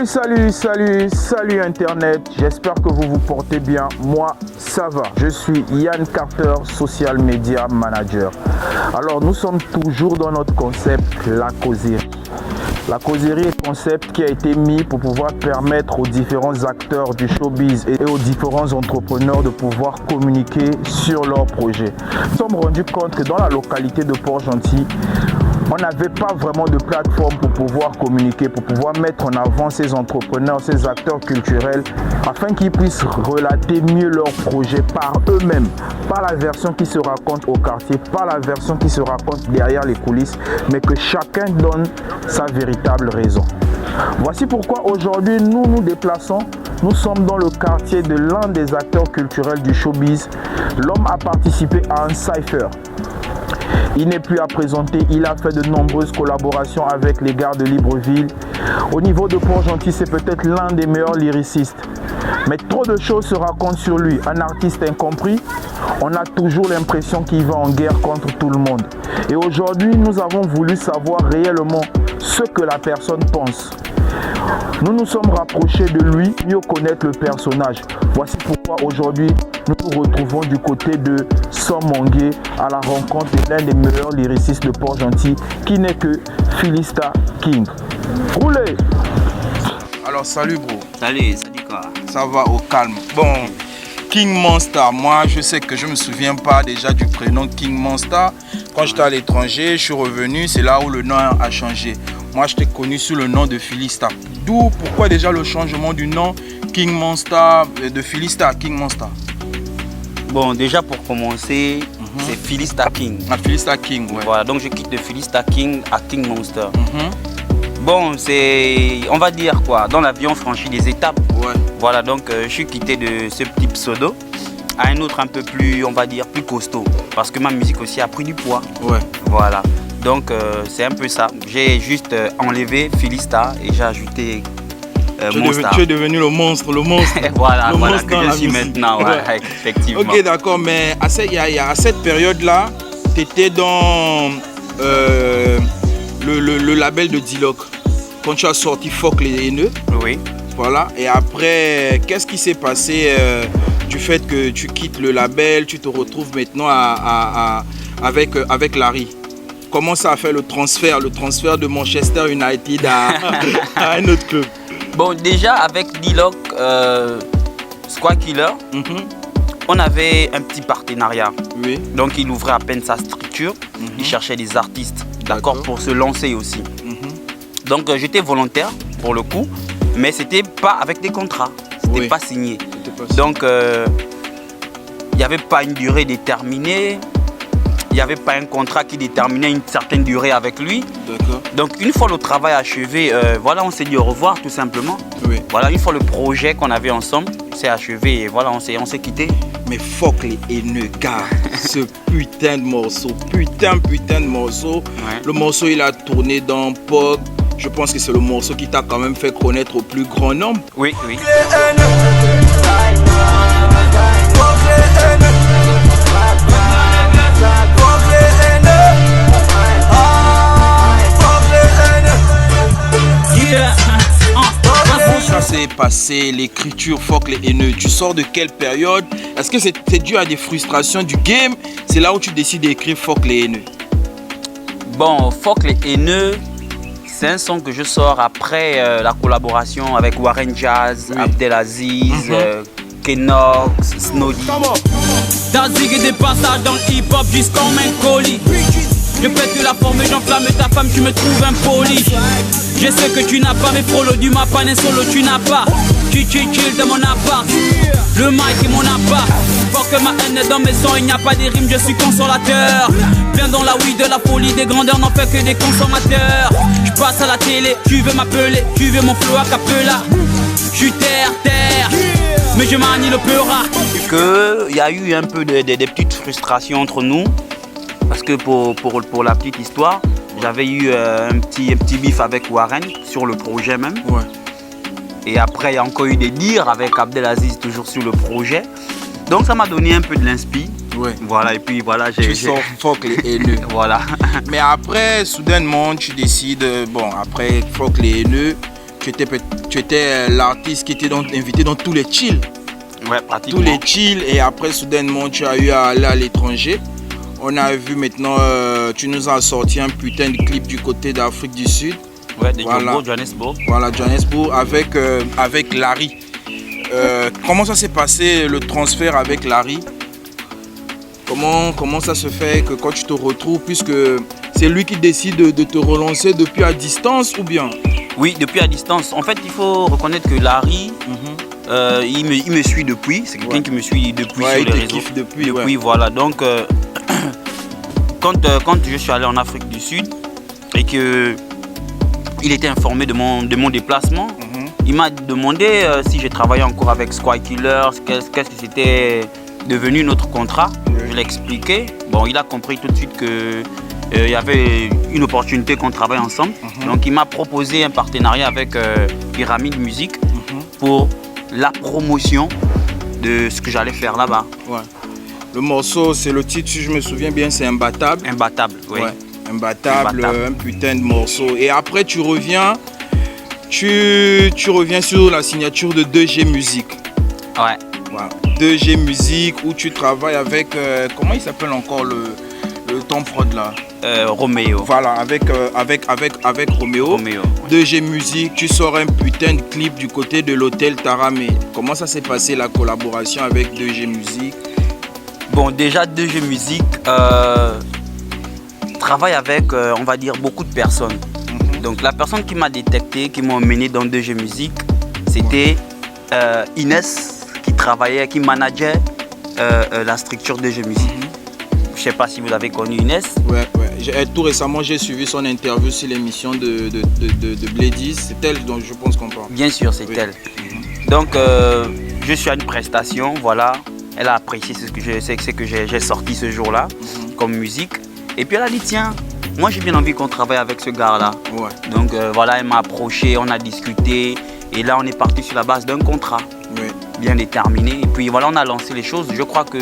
Salut Internet, j'espère que vous vous portez bien, moi ça va. Je suis Yann Carter, Social Media Manager. Alors nous sommes toujours dans notre concept, la causerie. La causerie est un concept qui a été mis pour pouvoir permettre aux différents acteurs du showbiz et aux différents entrepreneurs de pouvoir communiquer sur leurs projets. Nous sommes rendus compte que dans la localité de Port-Gentil, on n'avait pas vraiment de plateforme pour pouvoir communiquer, pour pouvoir mettre en avant ces entrepreneurs, ces acteurs culturels, afin qu'ils puissent relater mieux leurs projets par eux-mêmes, pas la version qui se raconte au quartier, pas la version qui se raconte derrière les coulisses, mais que chacun donne sa véritable raison. Voici pourquoi aujourd'hui nous nous déplaçons. Nous sommes dans le quartier de l'un des acteurs culturels du showbiz. L'homme a participé à un cypher. Il n'est plus à présenter, il a fait de nombreuses collaborations avec les gars de Libreville. Au niveau de Port-Gentil, c'est peut-être l'un des meilleurs lyricistes. Mais trop de choses se racontent sur lui. Un artiste incompris, on a toujours l'impression qu'il va en guerre contre tout le monde. Et aujourd'hui, nous avons voulu savoir réellement ce que la personne pense. Nous nous sommes rapprochés de lui, mieux connaître le personnage. Voici pourquoi aujourd'hui, nous nous retrouvons du côté de Somongué à la rencontre de l'un des meilleurs lyricistes de Port-Gentil, qui n'est que Philista King. Roulez! Alors salut bro. Salut quoi? Ça va au calme. Bon, King Monster, moi je sais que je me souviens pas déjà du prénom King Monster. Quand j'étais à l'étranger, je suis revenu, c'est là où le nom a changé. Moi je t'ai connu sous le nom de Philista. D'où pourquoi déjà le changement du nom King Monster, de Philista à King Monster? Bon, déjà pour commencer, c'est Philista King. Ah, Philista King, ouais. Voilà, donc je quitte de Philista King à King Monster. Bon, c'est, on va dire quoi, dans l'avion on franchit des étapes. Ouais. Voilà, donc je suis quitté de ce petit pseudo à un autre un peu plus, on va dire, plus costaud. Parce que ma musique aussi a pris du poids. Ouais. Voilà, donc c'est un peu ça. J'ai juste enlevé Philista et j'ai ajouté Monster. Tu es devenu le monstre. voilà, le voilà monstre que je suis maintenant, ouais, effectivement. Ok, d'accord, mais à cette période-là, tu étais dans le label de D-Loc. Quand tu as sorti Fuck les haineux. Oui. Voilà, et après, qu'est-ce qui s'est passé du fait que tu quittes le label, tu te retrouves maintenant avec Larry? Comment ça a fait le transfert de Manchester United à un autre club? Bon, déjà avec D-Loc, Squad Killer, on avait un petit partenariat. Oui. Donc il ouvrait à peine sa structure, il cherchait des artistes, d'accord, pour se lancer aussi. Donc j'étais volontaire pour le coup, mais c'était pas avec des contrats, c'était pas signé. Donc il n'y avait pas une durée déterminée, il n'y avait pas un contrat qui déterminait une certaine durée avec lui. Donc une fois le travail achevé, voilà, on s'est dit au revoir tout simplement. Oui. Voilà, une fois le projet qu'on avait ensemble s'est achevé et voilà, on s'est quitté. Mais fuck les haineux, gars, ce putain de morceau, putain de morceau. Ouais. Le morceau il a tourné dans Pog. Je pense que c'est le morceau qui t'a quand même fait connaître au plus grand nombre. Oui, oui. Ça s'est passé, l'écriture, fuck les haineux. Tu sors de quelle période? Est-ce que c'est dû à des frustrations du game? C'est là où tu décides d'écrire fuck les haineux? Bon, fuck les haineux, c'est un son que je sors après la collaboration avec Warren Jazz, Abdelaziz, Kenox, Snowdy. Danzig et des passages dans le hip-hop jusqu'en un colis. Je pète la forme et j'enflamme ta femme, tu me trouves impoli. Je sais que tu n'as pas mes prolos du mappan et solo tu n'as pas. Tu chill de mon appart, le mic est mon appart. Faut que ma haine est dans mes sons, il n'y a pas des rimes, je suis consolateur. Viens dans la weed de la folie, des grandeurs n'en fait que des consommateurs. Je passe à la télé, tu veux m'appeler, tu veux mon flow à capella. Je suis terre, mais je manie le peura. Il y a eu un peu des petites frustrations entre nous. Parce que pour la petite histoire, j'avais eu un petit bif avec Warren sur le projet même. Ouais. Et après, il y a encore eu des dires avec Abdelaziz toujours sur le projet. Donc ça m'a donné un peu de l'inspi. Ouais. Voilà, et puis voilà, tu sors fuck les haineux. Voilà. Mais après, soudainement, tu décides, bon, après fuck les haineux, tu étais l'artiste qui était invité dans tous les chill. Ouais, pratiquement. Tous les chill, et après soudainement tu as eu à aller à l'étranger. On a vu maintenant, tu nous as sorti un putain de clip du côté d'Afrique du Sud. Ouais, de Johannesburg. Voilà, Johannesburg avec Larry. Comment ça s'est passé le transfert avec Larry? Comment ça se fait que quand tu te retrouves, puisque c'est lui qui décide de te relancer depuis à distance ou bien? Oui, depuis à distance. En fait, il faut reconnaître que Larry, il me suit depuis. C'est quelqu'un qui me suit depuis sur les réseaux. Depuis, voilà. Donc, quand je suis allé en Afrique du Sud et qu'il était informé de mon déplacement, il m'a demandé si j'ai travaillé encore avec Squad Killers, qu'est-ce que c'était devenu notre contrat. Je l'ai expliqué. Bon, il a compris tout de suite que il y avait une opportunité qu'on travaille ensemble. Donc il m'a proposé un partenariat avec Pyramide Music pour la promotion de ce que j'allais faire là-bas. Ouais. Le morceau, c'est le titre, si je me souviens bien, c'est Imbattable. Imbattable, oui. Ouais. Imbattable, un putain de morceau. Et après tu reviens sur la signature de 2G Music. Ouais. Voilà. 2G Music, où tu travailles avec, comment il s'appelle encore le ton prod là? Roméo. Voilà, avec Roméo. 2G Music, tu sors un putain de clip du côté de l'hôtel Taramé. Comment ça s'est passé la collaboration avec 2G Music? Bon, déjà 2G Music travaille avec, on va dire, beaucoup de personnes. Donc la personne qui m'a détecté, qui m'a emmené dans 2G Music, c'était Inès, qui manageait la structure 2G Music. Je ne sais pas si vous avez connu Inès. Ouais. Tout récemment, j'ai suivi son interview sur l'émission de Bladys. C'est elle dont je pense qu'on parle. Bien sûr, c'est elle. Donc, je suis à une prestation, voilà. Elle a apprécié ce que j'ai sorti ce jour-là comme musique. Et puis elle a dit, tiens, moi j'ai bien envie qu'on travaille avec ce gars-là. Ouais. Donc voilà, elle m'a approché, on a discuté. Et là, on est parti sur la base d'un contrat bien déterminé. Et puis voilà, on a lancé les choses. Je crois que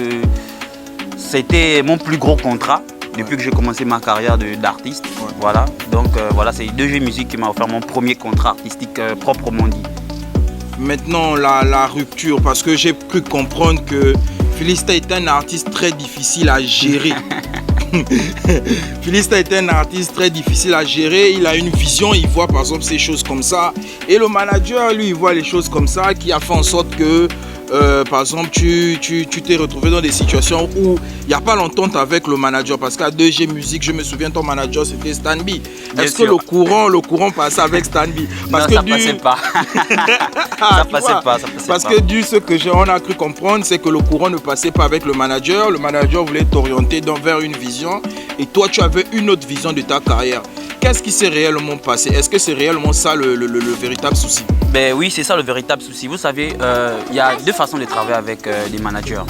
c'était mon plus gros contrat depuis que j'ai commencé ma carrière d'artiste. Voilà. Donc voilà, c'est 2G Music qui m'a offert mon premier contrat artistique proprement dit. Maintenant, la rupture, parce que j'ai cru comprendre que Philista est un artiste très difficile à gérer. Philista est un artiste très difficile à gérer. Il a une vision, il voit par exemple ces choses comme ça. Et le manager, lui, il voit les choses comme ça, qui a fait en sorte que, par exemple, tu t'es retrouvé dans des situations où il n'y a pas l'entente avec le manager. Parce qu'à 2G Music, je me souviens, ton manager, c'était Stanby. Est-ce que le courant passait avec Stanby? Non, ça passait pas. Ça passait pas. Parce que du ce que on a cru comprendre, c'est que le courant ne passait pas avec le manager. Le manager voulait t'orienter vers une vision et toi, tu avais une autre vision de ta carrière. Qu'est-ce qui s'est réellement passé? Est-ce que c'est réellement ça le véritable souci? Ben oui, c'est ça le véritable souci. Vous savez, il y a deux façons de travailler avec des managers.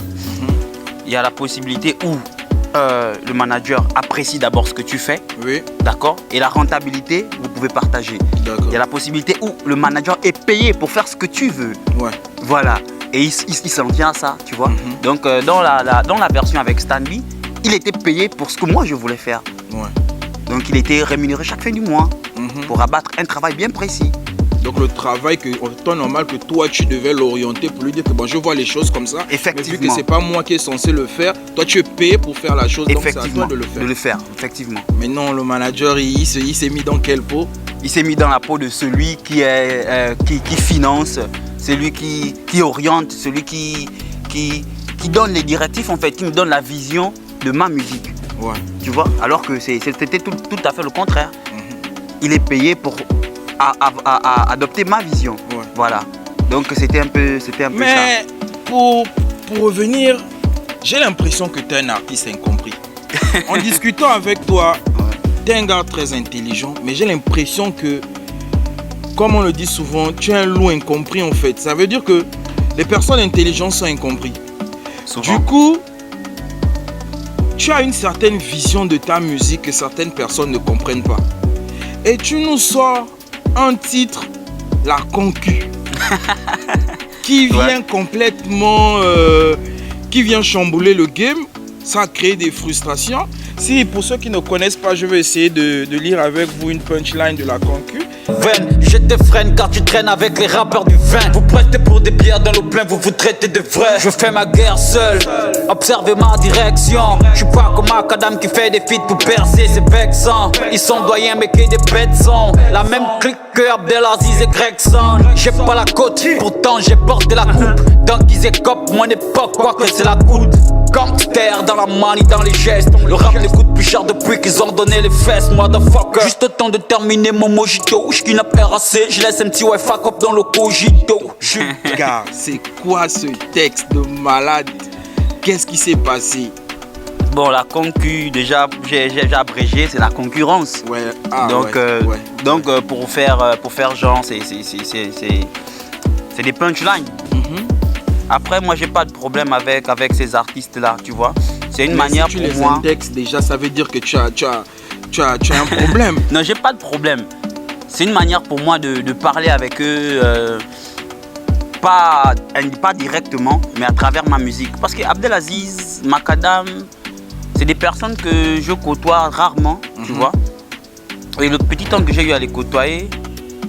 Il y a la possibilité où le manager apprécie d'abord ce que tu fais, d'accord, et la rentabilité, vous pouvez partager. Il y a la possibilité où le manager est payé pour faire ce que tu veux. Voilà, et il s'en tient à ça, tu vois. Donc dans la version avec Stanby, il était payé pour ce que moi je voulais faire. Donc il était rémunéré chaque fin du mois pour abattre un travail bien précis. Donc le travail en temps normal que toi tu devais l'orienter pour lui dire que bon, je vois les choses comme ça. Effectivement. Mais vu que c'est pas moi qui est censé le faire, toi tu es payé pour faire la chose. Donc c'est à toi de le faire. Effectivement. Mais non, le manager il s'est mis dans quelle peau? Il s'est mis dans la peau de celui qui finance, celui qui oriente, celui qui donne les directifs en fait, qui me donne la vision de ma musique. Tu vois, alors que c'était tout à fait le contraire. Il est payé pour adopter ma vision. Voilà. Donc c'était un peu ça. Mais pour revenir, j'ai l'impression que tu es un artiste incompris. En discutant avec toi, tu es un gars très intelligent, mais j'ai l'impression que, comme on le dit souvent, tu es un loup incompris en fait. Ça veut dire que les personnes intelligentes sont incompris. Du coup, tu as une certaine vision de ta musique que certaines personnes ne comprennent pas. Et tu nous sors un titre, La Concu, qui vient complètement, qui vient chambouler le game. Ça a créé des frustrations. Si pour ceux qui ne connaissent pas, je vais essayer de lire avec vous une punchline de La Concu. Veine, je te freine car tu traînes avec les rappeurs du vin. Vous prêtez pour des bières dans l'eau plein, vous vous traitez de vrais. Je fais ma guerre seul, observez ma direction. Je suis pas comme Macadam qui fait des feats pour percer, c'est vexant. Ils sont doyens mais que des bêtes sont. La même clique que Abdelaziz et Gregson. J'ai pas la côte, pourtant j'ai porté la coupe. Dans qu'ils écopent mon époque, quoi que c'est la coude. Gangster dans la manie, dans les gestes. Le rap ne coûte plus cher depuis qu'ils ont donné les fesses, motherfucker. Juste le temps de terminer mon mojito. J'kidnappe RAC, je laisse un petit ouais fuck up dans le cogito. Gars, c'est quoi ce texte de malade? Qu'est-ce qui s'est passé? Bon, la concu, déjà, j'ai abrégé, c'est la concurrence. Ouais, donc pour faire genre, c'est des punchlines. Après, moi, j'ai pas de problème avec ces artistes-là, tu vois. C'est une manière si pour tu les moi. indexes, déjà, ça veut dire que tu as un problème. Non, j'ai pas de problème. C'est une manière pour moi de parler avec eux, pas directement, mais à travers ma musique. Parce que Abdelaziz, Macadam, c'est des personnes que je côtoie rarement, tu vois. Et le petit temps que j'ai eu à les côtoyer,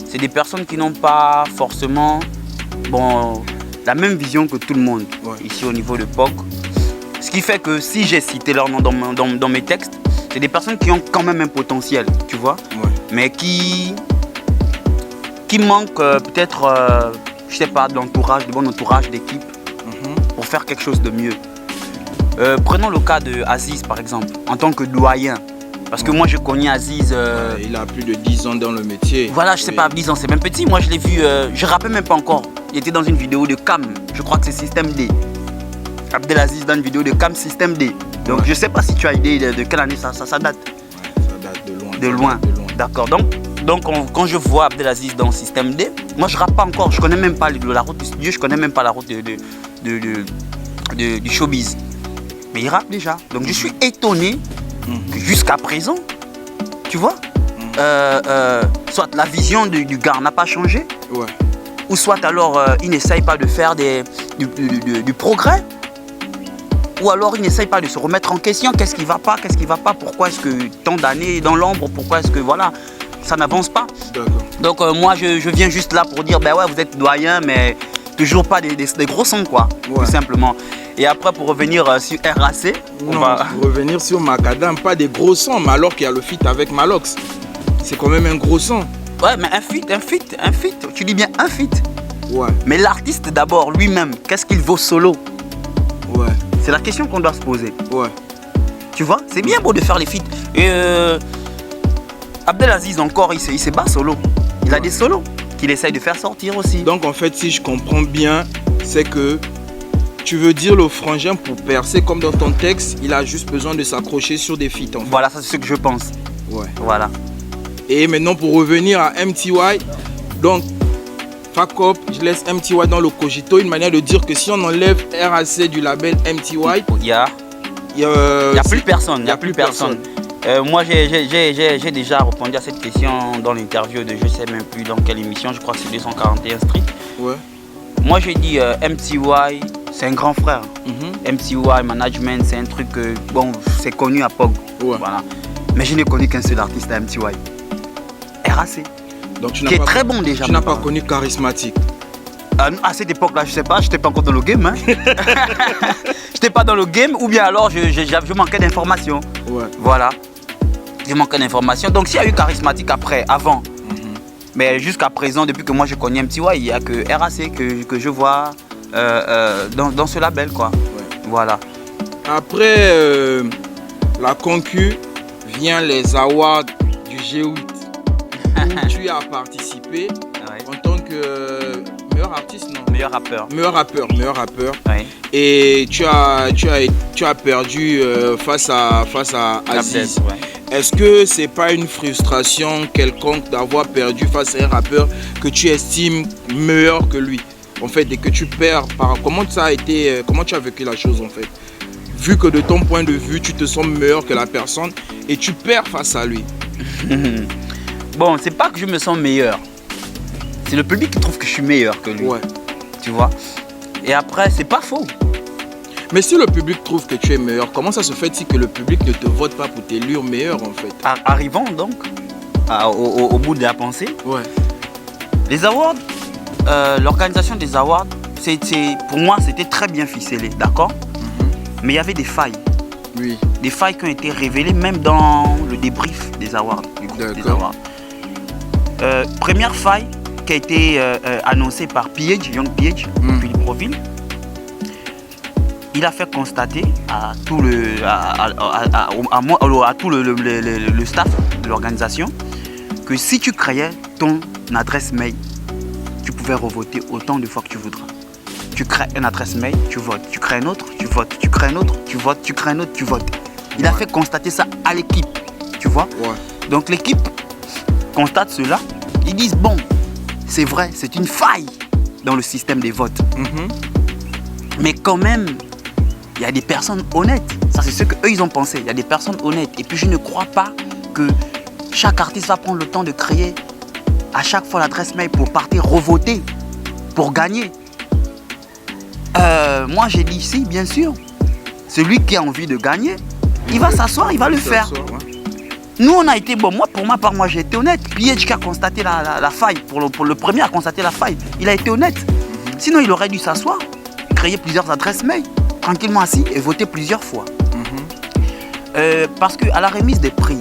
c'est des personnes qui n'ont pas forcément la même vision que tout le monde, ici au niveau de POG. Ce qui fait que si j'ai cité leur nom dans mes textes, c'est des personnes qui ont quand même un potentiel, tu vois, mais qui manquent peut-être, je sais pas, d'entourage, de bon entourage d'équipe pour faire quelque chose de mieux. Prenons le cas de Aziz par exemple, en tant que doyen. Parce que moi je connais Aziz. Il a plus de 10 ans dans le métier. Voilà, je sais pas, 10 ans, c'est même petit. Moi je l'ai vu, je rappelle même pas encore. Il était dans une vidéo de Cam, je crois que c'est System D. Abdelaziz dans une vidéo de Cam System D. Donc je sais pas si tu as idée de quelle année ça date. Ça date de loin. De loin. D'accord. Donc quand je vois Abdelaziz dans System D, moi je rappe pas encore. Je connais même pas la route du studio, je connais même pas la route du showbiz. Mais il rappe déjà. Donc je suis étonné que jusqu'à présent, tu vois, soit la vision du gars n'a pas changé, ou soit alors il n'essaye pas de faire du progrès, ou alors il n'essaye pas de se remettre en question. Qu'est-ce qui va pas, pourquoi est-ce que tant d'années dans l'ombre, pourquoi est-ce que voilà, ça n'avance pas. Donc moi je viens juste là pour dire, ben ouais, vous êtes doyen, mais toujours pas des gros sons quoi, tout simplement. Et après pour revenir sur RAC, pour revenir sur Macadam, pas des gros sons, mais alors qu'il y a le feat avec Malox, c'est quand même un gros son. Ouais, mais un feat, tu dis bien un feat. Ouais. Mais l'artiste d'abord lui-même, qu'est-ce qu'il vaut solo? Ouais. C'est la question qu'on doit se poser. Ouais. Tu vois, c'est bien beau de faire les feats. Et Abdelaziz encore, il se bat solo. Il a des solos qu'il essaye de faire sortir aussi. Donc en fait, si je comprends bien, c'est que tu veux dire le frangin pour percer comme dans ton texte, il a juste besoin de s'accrocher sur des feats en fait. Voilà, ça c'est ce que je pense. Ouais. Voilà. Et maintenant pour revenir à MTY, donc fuck up, je laisse MTY dans le cogito, une manière de dire que si on enlève RAC du label MTY, il y a plus personne. Il y a plus personne. Moi j'ai déjà répondu à cette question dans l'interview de je sais même plus dans quelle émission, je crois que c'est 241 Street. Ouais. Moi j'ai dit MTY c'est un grand frère. MTY Management c'est un truc bon c'est connu à POG. Ouais. Voilà. Mais je n'ai connu qu'un seul artiste à MTY. RAC. Donc tu qui est très bon déjà. Tu n'as pas connu Charismatique. À cette époque-là, je sais pas, j'étais pas encore dans le game. Hein. J'étais pas dans le game ou bien alors je manquais d'informations. Ouais. Voilà. Je manquais d'informations. Donc s'il y a eu Charismatique avant. Mais jusqu'à présent, depuis que moi je connais MTY, il n'y a que RAC que je vois dans ce label quoi. Ouais. Voilà. Après la concu, vient les awards du G8 où tu as participé en tant que meilleur artiste, non? Meilleur rappeur. Meilleur rappeur. Ouais. Et tu as perdu face à Aziz. Ouais. Est-ce que c'est pas une frustration quelconque d'avoir perdu face à un rappeur que tu estimes meilleur que lui en fait, et que tu perds comment tu as vécu la chose en fait? Vu que de ton point de vue, tu te sens meilleur que la personne et tu perds face à lui. Bon, c'est pas que je me sens meilleur. C'est le public qui trouve que je suis meilleur que lui. Ouais. Tu vois? Et après, c'est pas faux. Mais si le public trouve que tu es meilleur, comment ça se fait-il que le public ne te vote pas pour t'élire meilleur en fait? Arrivons donc. au bout de la pensée. Ouais. Les awards, l'organisation des awards, pour moi, c'était très bien ficelé, d'accord? Mais il y avait des failles. Oui. Des failles qui ont été révélées même dans le débrief des awards, du groupe des awards. Première faille qui a été annoncée par PH, Young PH, depuis Libreville. Il a fait constater à tout le staff de l'organisation que si tu créais ton adresse mail, tu pouvais revoter autant de fois que tu voudras. Tu crées une adresse mail, tu votes. Tu crées un autre, tu votes. Tu crées un autre, tu votes. Tu crées un autre, tu votes. Il a fait constater ça à l'équipe, tu vois. Donc l'équipe constate cela. Ils disent, bon, c'est vrai, c'est une faille dans le système des votes. Mais quand même, il y a des personnes honnêtes. Ça, c'est ce qu'eux, ils ont pensé. Il y a des personnes honnêtes. Et puis, je ne crois pas que chaque artiste va prendre le temps de créer à chaque fois l'adresse mail pour partir revoter, pour gagner. Moi, j'ai dit, si, bien sûr. Celui qui a envie de gagner, il va s'asseoir, il va le faire. Nous, on a été, bon, moi, pour ma part, moi, j'ai été honnête. PH qui a constaté la faille, pour le premier à constater la faille, il a été honnête. Sinon, il aurait dû s'asseoir, créer plusieurs adresses mail, tranquillement assis et voter plusieurs fois. Parce qu'à la remise des prix,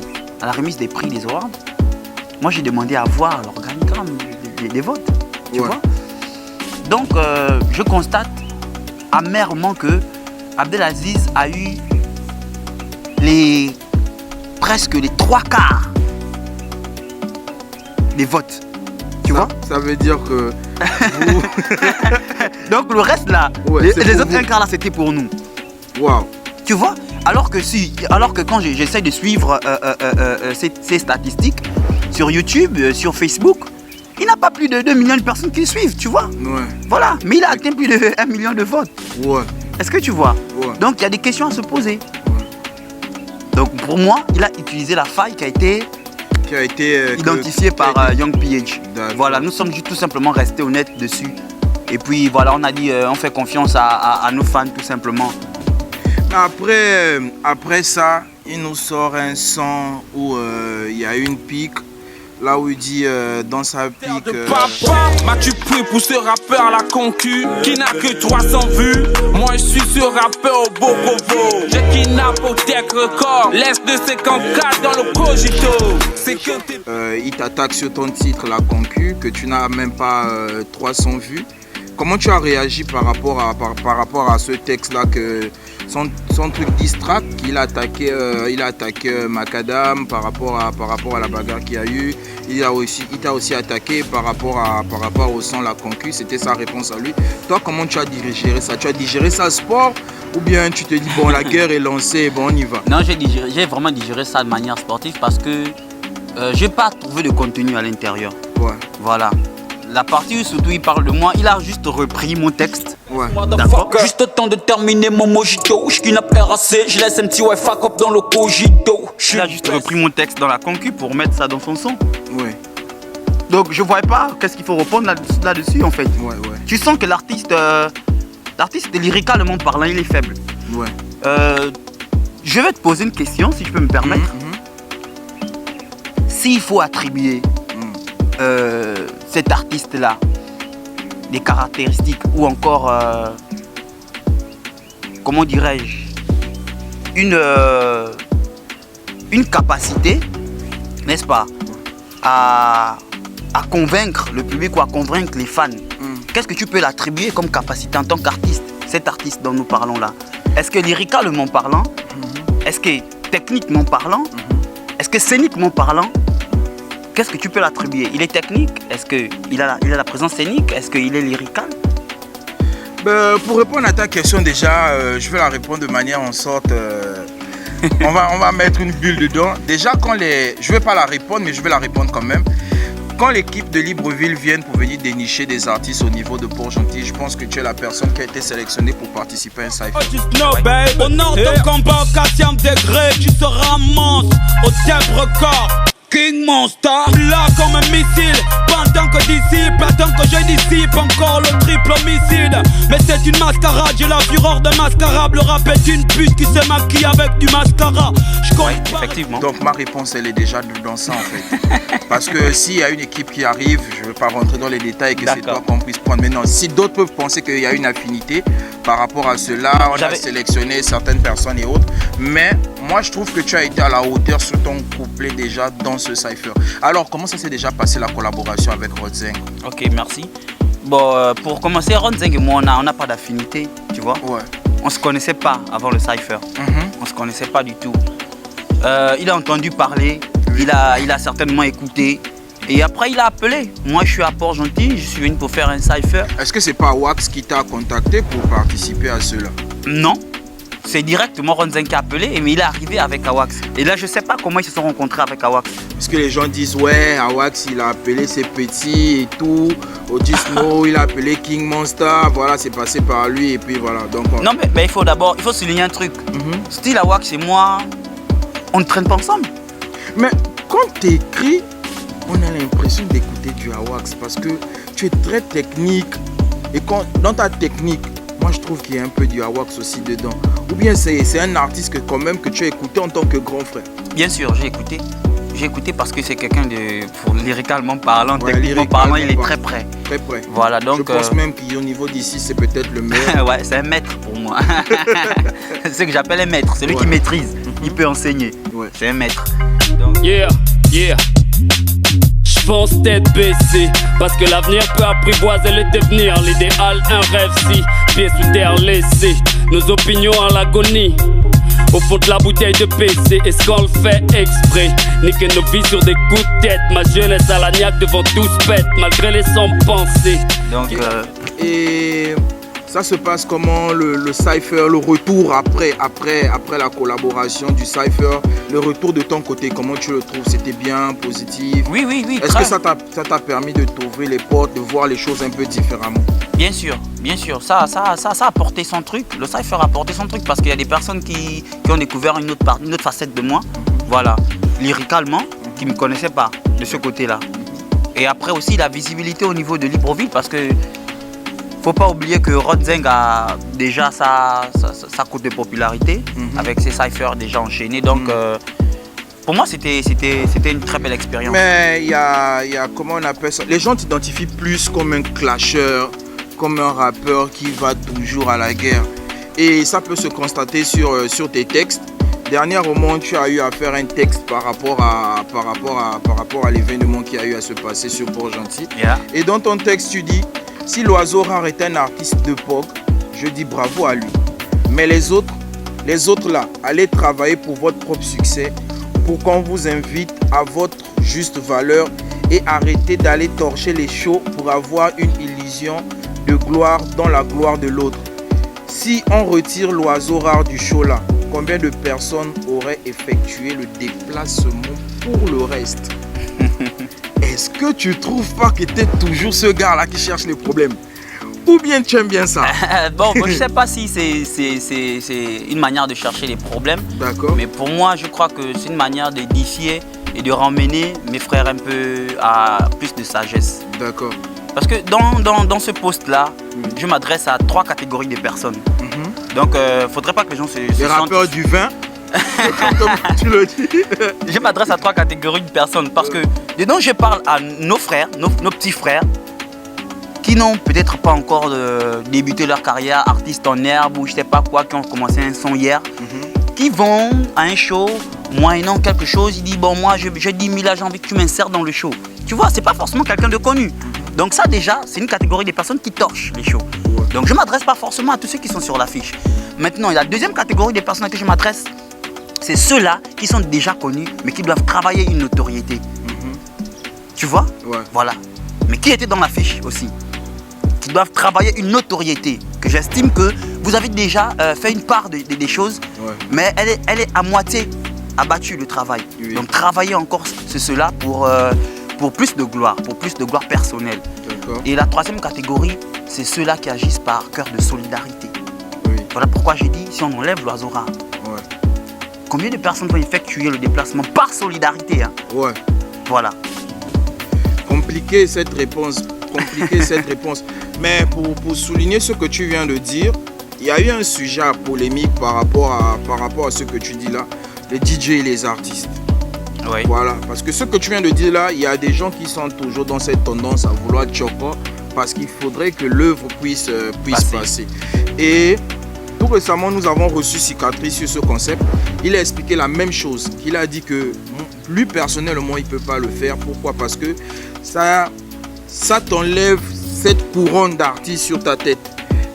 des awards, moi, j'ai demandé à voir l'organigramme des votes, tu vois. Donc, je constate amèrement que Abdelaziz a eu presque les 3/4 des votes. Tu vois? Ça veut dire que vous... Donc le reste là, les autres 1/4 là, c'était pour nous. Waouh. Tu vois? Alors que quand j'essaie de suivre ces statistiques sur YouTube, sur Facebook, il n'a pas plus de 2 millions de personnes qui le suivent, tu vois? Voilà, mais il a atteint plus de 1 million de votes. Est-ce que tu vois? Donc il y a des questions à se poser. Donc pour moi, il a utilisé la faille qui a été identifiée par Young PH. Voilà, nous sommes tout simplement restés honnêtes dessus. Et puis voilà, on a dit, on fait confiance à nos fans tout simplement. Après ça, il nous sort un son où il y a une pique. Là où il dit dans sa pique... Papa, m'as-tu pris pour ce rappeur à la concu qui n'a que 300 vues? Moi je suis ce rappeur au bobobo. J'ai kidnappé au tech record. Laisse de 54 dans le cogito. C'est que il t'attaque sur ton titre La Concu, que tu n'as même pas 300 vues. Comment tu as réagi par rapport à ce texte-là, que son truc distract, qu'il a attaqué, Macadam par rapport à la bagarre qu'il y a eu. Il t'a aussi attaqué par rapport au son La Concu. C'était sa réponse à lui. Toi, comment tu as digéré ça? Tu as digéré ça sport, ou bien tu te dis bon, la guerre est lancée, bon, on y va? Non, j'ai vraiment digéré ça de manière sportive parce que j'ai pas trouvé de contenu à l'intérieur. Voilà. La partie où surtout il parle de moi, il a juste repris mon texte. D'accord. Juste le temps de terminer mon mojito. Je kidnappe RAC, je laisse un petit ouais fuck up dans le cogito. Il a juste repris mon texte dans La Concu pour mettre ça dans son son. Donc je vois pas qu'est-ce qu'il faut répondre là-dessus en fait. Tu sens que l'artiste lyricalement parlant, il est faible. Je vais te poser une question si je peux me permettre. S'il faut attribuer cet artiste-là des caractéristiques ou encore, comment dirais-je, une capacité, n'est-ce pas, à convaincre le public ou à convaincre les fans. Qu'est-ce que tu peux l'attribuer comme capacité en tant qu'artiste, cet artiste dont nous parlons là? Est-ce que lyricalement parlant, est-ce que techniquement parlant, est-ce que scéniquement parlant, qu'est-ce que tu peux l'attribuer? Il est technique? Est-ce qu'il a la présence scénique? Est-ce qu'il est lyrical? Pour répondre à ta question déjà, je vais la répondre de manière en sorte... on va mettre une bulle dedans. Déjà, je ne vais pas la répondre, mais je vais la répondre quand même. Quand l'équipe de Libreville vient pour venir dénicher des artistes au niveau de Port-Gentil, je pense que tu es la personne qui a été sélectionnée pour participer à un cypher. Au nord de combat au 4e degré, tu seras monstre au temp record. King Monster, là comme un missile. Pendant que disciple, attends que je dissipe encore le triple homicide. Mais c'est une mascarade, j'ai la fureur d'un mascarable. Le rap est une pute qui se maquille avec du mascara. Je Oui, effectivement. Donc ma réponse, elle est déjà dans ça en fait. Parce que s'il y a une équipe qui arrive, je ne veux pas rentrer dans les détails et que c'est toi qu'on puisse prendre. Mais non, si d'autres peuvent penser qu'il y a une affinité par rapport à cela, on a sélectionné certaines personnes et autres. Mais moi, je trouve que tu as été à la hauteur sur ton couplet déjà dans ce cypher. Alors, comment ça s'est déjà passé la collaboration avec Rodzeng? Ok, merci. Bon, pour commencer, Rodzeng et moi, on n'a pas d'affinité, tu vois. Ouais. On ne se connaissait pas avant le cypher. On ne se connaissait pas du tout. Il a entendu parler, il a certainement écouté. Et après, il a appelé. Moi, je suis à Port-Gentil, je suis venu pour faire un cypher. Est-ce que c'est pas Wax qui t'a contacté pour participer à cela? Non. C'est directement Rodzeng qui a appelé, mais il est arrivé avec Awax. Et là, je ne sais pas comment ils se sont rencontrés avec Awax. Parce que les gens disent, ouais, Awax, il a appelé ses petits et tout. Odismo, il a appelé King Monster. Voilà, c'est passé par lui et puis voilà. Donc, Non, mais il faut souligner un truc. Style Awax et moi, on ne traîne pas ensemble. Mais quand tu écris, on a l'impression d'écouter du Awax parce que tu es très technique. Et dans ta technique, moi je trouve qu'il y a un peu du Awax aussi dedans. Ou bien c'est un artiste que quand même que tu as écouté en tant que grand frère. Bien sûr, j'ai écouté. J'ai écouté parce que c'est quelqu'un de, pour lyricalement parlant, Ouais, techniquement parlant, il est très près. Très près. Voilà, donc. Je pense même qu'au niveau d'ici, c'est peut-être le meilleur. Ouais, c'est un maître pour moi. C'est ce que j'appelle un maître, celui qui maîtrise. Il peut enseigner. Ouais. C'est un maître. Donc... Yeah. J'fonce tête baissée, parce que l'avenir peut apprivoiser le devenir. L'idéal, un rêve si, pieds sous terre laissés. Nos opinions à l'agonie, au fond de la bouteille de PC. Est-ce qu'on le fait exprès? Niquer nos vies sur des coups de tête. Ma jeunesse à la niaque devant tous pète, malgré les sombres pensées. Donc Et ça se passe comment le cypher, le retour après la collaboration du cypher, le retour de ton côté, comment tu le trouves? C'était bien, positif? Oui. Est-ce que ça t'a permis de t'ouvrir les portes, de voir les choses un peu différemment? Bien sûr. Ça a apporté son truc. Le cypher a apporté son truc parce qu'il y a des personnes qui ont découvert une autre facette de moi. Voilà, lyricalement, qui ne me connaissaient pas de ce côté-là. Et après aussi la visibilité au niveau de Libreville parce que faut pas oublier que Rodzeng a déjà sa cote de popularité avec ses cyphers déjà enchaînés. Donc pour moi c'était une très belle expérience. Mais il y a comment on appelle ça? Les gens t'identifient plus comme un clasher, comme un rappeur qui va toujours à la guerre. Et ça peut se constater sur tes textes. Dernièrement, tu as eu à faire un texte par rapport à l'événement qui a eu à se passer sur Port-Gentil. Yeah. Et dans ton texte, tu dis, si l'oiseau rare est un artiste de POG, je dis bravo à lui. Mais les autres là, allez travailler pour votre propre succès, pour qu'on vous invite à votre juste valeur et arrêtez d'aller torcher les shows pour avoir une illusion de gloire dans la gloire de l'autre. Si on retire l'oiseau rare du show là, combien de personnes auraient effectué le déplacement pour le reste? Est-ce que tu trouves pas que tu es toujours ce gars là qui cherche les problèmes? Ou bien tu aimes bien ça? Bon, je sais pas si c'est une manière de chercher les problèmes. D'accord. Mais pour moi, je crois que c'est une manière d'édifier et de ramener mes frères un peu à plus de sagesse. D'accord. Parce que dans ce post-là, je m'adresse à 3 catégories de personnes. Donc, faudrait pas que les gens se Les rappeurs du vin, comme tu le dis. Je m'adresse à 3 catégories de personnes parce que dedans, je parle à nos frères, nos petits frères, qui n'ont peut-être pas encore débuté leur carrière, artistes en herbe ou je sais pas quoi, qui ont commencé un son hier, qui vont à un show, moyennant quelque chose, ils disent bon moi j'ai 10 000 là, j'ai envie que tu m'insères dans le show. Tu vois, c'est pas forcément quelqu'un de connu. Donc ça déjà, c'est une catégorie de personnes qui torchent les shows. Donc je ne m'adresse pas forcément à tous ceux qui sont sur l'affiche. Maintenant, la deuxième catégorie de personnes à qui je m'adresse, c'est ceux-là qui sont déjà connus, mais qui doivent travailler une notoriété. Tu vois? Ouais. Voilà. Mais qui étaient dans l'affiche aussi. Qui doivent travailler une notoriété. Que j'estime que vous avez déjà fait une part des choses, mais elle est à moitié abattue, le travail. Oui. Donc travailler encore cela pour plus de gloire personnelle. Et la troisième catégorie, c'est ceux-là qui agissent par cœur de solidarité. Oui. Voilà pourquoi j'ai dit, si on enlève l'oiseau rare, combien de personnes vont effectuer le déplacement par solidarité, hein? Ouais. Voilà. Compliqué cette réponse. Mais pour souligner ce que tu viens de dire, il y a eu un sujet à polémique par rapport à ce que tu dis là. les DJ et les artistes. Oui. Voilà, parce que ce que tu viens de dire là, il y a des gens qui sont toujours dans cette tendance à vouloir choco parce qu'il faudrait que l'œuvre puisse passer. Et tout récemment, nous avons reçu Cicatrice sur ce concept. Il a expliqué la même chose. Il a dit que lui, personnellement, il ne peut pas le faire. Pourquoi? Parce que ça t'enlève cette couronne d'artiste sur ta tête.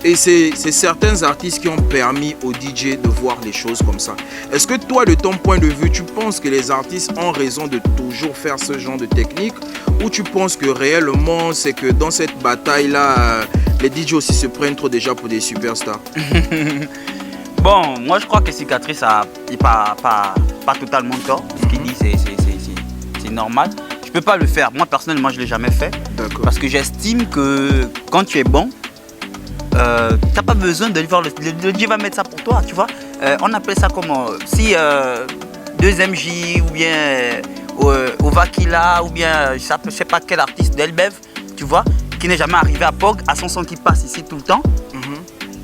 Et c'est certains artistes qui ont permis aux DJ de voir les choses comme ça. Est-ce que toi, de ton point de vue, tu penses que les artistes ont raison de toujours faire ce genre de technique? Ou tu penses que réellement, c'est que dans cette bataille-là, les DJ aussi se prennent trop déjà pour des superstars? Bon, moi je crois que Cicatrice n'a pas totalement tort. Ce qu'il dit, c'est normal. Je ne peux pas le faire. Moi, personnellement, je ne l'ai jamais fait. Parce que j'estime que quand tu es bon, tu n'as pas besoin de voir le DJ va mettre ça pour toi, tu vois. On appelle ça comment? Si 2MJ ou bien Ovakila ou bien je ne sais pas quel artiste d'Elbev, tu vois, qui n'est jamais arrivé à POG, à son son qui passe ici tout le temps.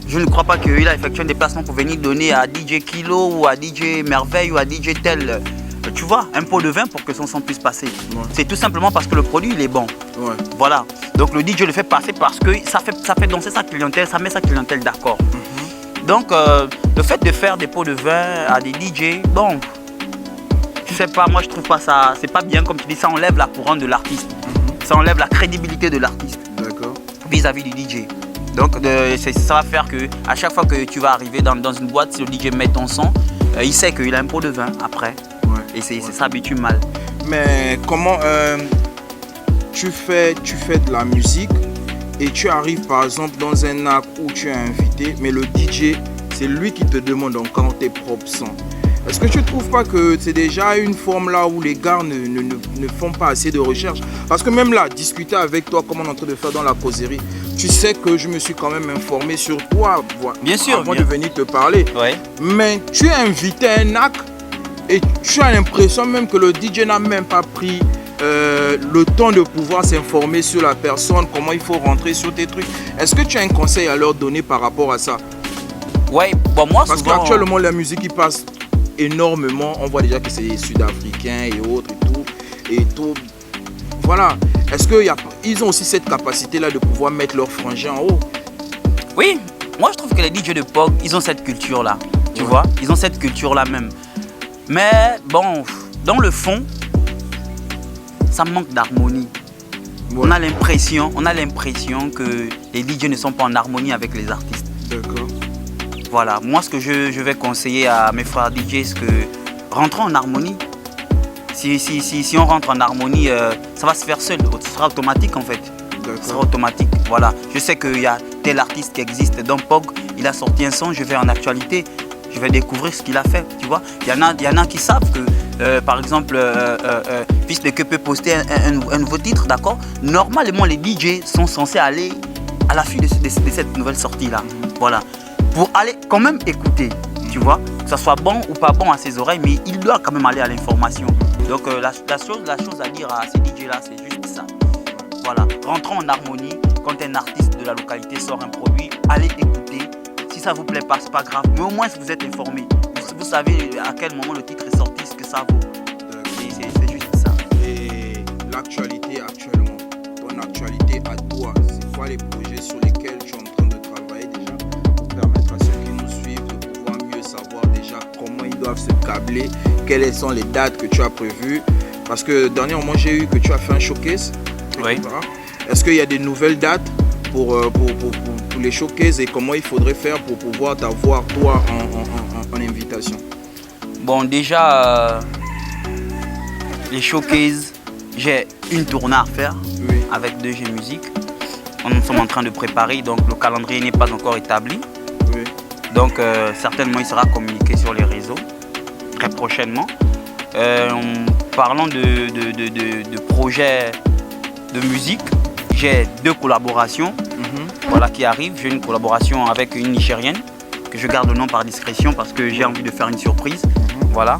Je ne crois pas qu'il a effectué un déplacement pour venir donner à DJ Kilo ou à DJ Merveille ou à DJ Tel, tu vois, un pot de vin pour que son son puisse passer. Ouais. C'est tout simplement parce que le produit il est bon. Ouais. Voilà. Donc le DJ le fait passer parce que ça fait danser sa clientèle, ça met sa clientèle d'accord. Donc le fait de faire des pots de vin à des DJ, bon, je sais pas, moi je trouve pas ça, c'est pas bien comme tu dis, ça enlève la couronne de l'artiste. Ça enlève la crédibilité de l'artiste. D'accord. Vis-à-vis du DJ. Donc ça va faire que à chaque fois que tu vas arriver dans une boîte, si le DJ met ton son, il sait qu'il a un pot de vin après. Ouais. Et c'est ça habitue mal. Mais comment tu fais de la musique et tu arrives par exemple dans un acte où tu es invité, mais le DJ, c'est lui qui te demande encore tes propres sons. Est-ce que tu ne trouves pas que c'est déjà une forme là où les gars ne font pas assez de recherche? Parce que même là, discuter avec toi comme on est en train de faire dans la causerie, tu sais que je me suis quand même informé sur toi bien sûr, avant de venir te parler. Ouais. Mais tu es invité à un acte et tu as l'impression même que le DJ n'a même pas pris le temps de pouvoir s'informer sur la personne, comment il faut rentrer sur tes trucs. Est-ce que tu as un conseil à leur donner par rapport à ça? Ouais, bon, moi parce souvent... qu'actuellement la musique qui passe énormément, on voit déjà que c'est sud-africain et autres et tout. Voilà. Est-ce qu'ils ont aussi cette capacité là de pouvoir mettre leur frangin en haut? Oui, moi je trouve que les DJ de POG, ils ont cette culture là, tu vois, ils ont cette culture là même. Mais bon, dans le fond, ça manque d'harmonie. Ouais. On a l'impression que les DJ ne sont pas en harmonie avec les artistes. D'accord. Voilà, moi ce que je vais conseiller à mes frères DJ, c'est que rentrons en harmonie. Si on rentre en harmonie, ça va se faire seul, ce sera automatique en fait. Ce sera automatique, voilà. Je sais qu'il y a tel artiste qui existe dans POG, il a sorti un son, je vais en actualité, je vais découvrir ce qu'il a fait, tu vois. Il y en a qui savent que, par exemple, Fils de Que peut poster un nouveau titre, d'accord. Normalement, les DJ sont censés aller à l'affût de cette nouvelle sortie-là, voilà. Pour aller quand même écouter, tu vois, que ça soit bon ou pas bon à ses oreilles, mais il doit quand même aller à l'information. Donc la chose à dire à ces DJ-là, c'est juste ça. Voilà, rentrons en harmonie. Quand un artiste de la localité sort un produit, allez écouter. Si ça vous plaît pas, c'est pas grave, mais au moins si vous êtes informé, vous savez à quel moment le titre est sorti, ce que ça vaut. C'est juste ça. Et l'actualité actuellement, ton actualité à toi, c'est quoi les projets sur lesquels tu es en train de travailler déjà pour permettre à ceux qui nous suivent de pouvoir mieux savoir déjà comment ils doivent se câbler, quelles sont les dates que tu as prévues? Parce que dernièrement j'ai eu que tu as fait un showcase. Oui. Est-ce qu'il y a des nouvelles dates pour les showcases et comment il faudrait faire pour pouvoir t'avoir toi en invitation? Bon, déjà les showcases, j'ai une tournée à faire avec 2G Musique. Nous sommes en train de préparer, donc le calendrier n'est pas encore établi. Oui. Donc certainement il sera communiqué sur les réseaux très prochainement. Parlant de projets de musique, j'ai 2 collaborations voilà, qui arrivent. J'ai une collaboration avec une Nigérienne que je garde le nom par discrétion parce que j'ai envie de faire une surprise. Voilà.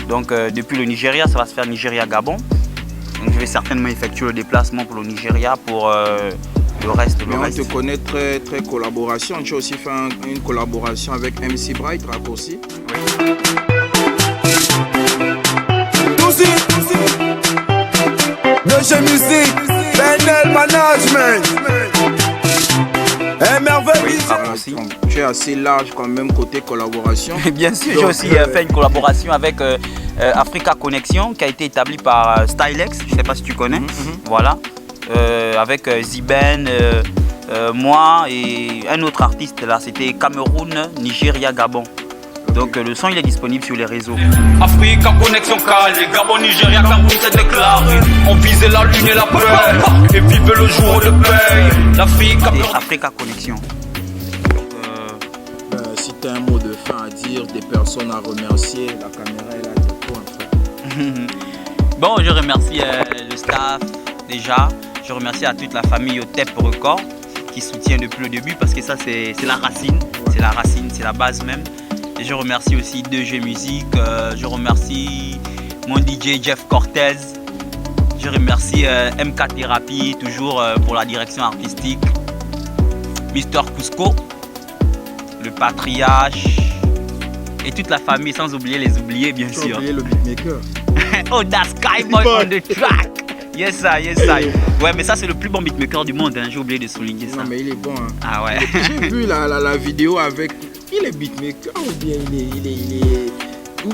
Donc depuis le Nigeria, ça va se faire Nigeria-Gabon. Donc je vais certainement effectuer le déplacement pour le Nigeria pour le reste. On te connaît très collaboration. Tu as aussi fait une collaboration avec MC Bright, Raccourci. Oui. 2G Musique, BNL Management. Oui, aussi. Tu es assez large quand même côté collaboration. Bien sûr, j'ai aussi fait une collaboration avec Africa Connection qui a été établie par Stylex, je ne sais pas si tu connais. Voilà. Avec Ziben, moi et un autre artiste là, c'était Cameroun, Nigeria, Gabon. Donc le son il est disponible sur les réseaux. Africa Connexion calée, Gabon, Nigeria, Cameroun s'est déclaré. On visait la lune et la paix, et vive le jour de paix. L'Afrique. Africa Connexion. Si tu as un mot de fin à dire, des personnes à remercier, la caméra est là pour toi, frère. Bon, je remercie le staff déjà. Je remercie à toute la famille Otep Record qui soutient depuis le début parce que ça c'est la racine, c'est la base même. Et je remercie aussi 2G Musique, je remercie mon DJ Jeff Cortez, je remercie MK Therapy toujours pour la direction artistique, Mister Cusco, le Patriarche et toute la famille sans oublier les oubliés bien sûr. Tu as oublié le beatmaker. Oh, that's Skyboy on the track. Yes, sir, yes, sir. Ouais, mais ça, c'est le plus bon beatmaker du monde. Hein. J'ai oublié de souligner ça. Non, mais il est bon. Hein. Ah ouais. J'ai vu la vidéo avec. Il est beatmaker ou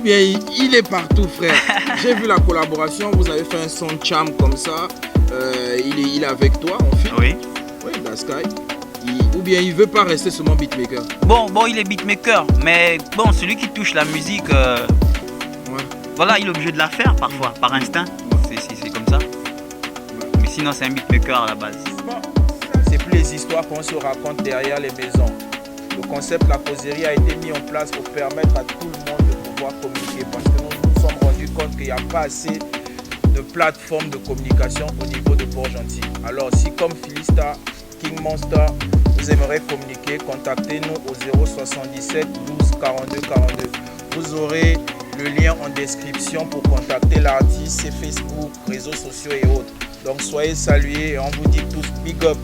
bien il est partout, frère. J'ai vu la collaboration. Vous avez fait un son charm comme ça. Il est avec toi en film. Oui. Oui, that's Sky. Ou bien il veut pas rester seulement beatmaker. Bon, il est beatmaker, mais bon, celui qui touche la musique, voilà, il est obligé de la faire parfois, par instinct. C'est comme ça. Mais sinon, c'est un beatmaker à la base. Bon, c'est plus les histoires qu'on se raconte derrière les maisons. Le concept La Causerie a été mis en place pour permettre à tout le monde de pouvoir communiquer. Parce que nous nous sommes rendus compte qu'il n'y a pas assez de plateformes de communication au niveau de Port-Gentil. Alors, si comme Philista, King Monster, vous aimeriez communiquer, contactez-nous au 077 12 42 42. Vous aurez le lien en description pour contacter l'artiste, c'est Facebook, réseaux sociaux et autres. Donc soyez salués et on vous dit tous big up.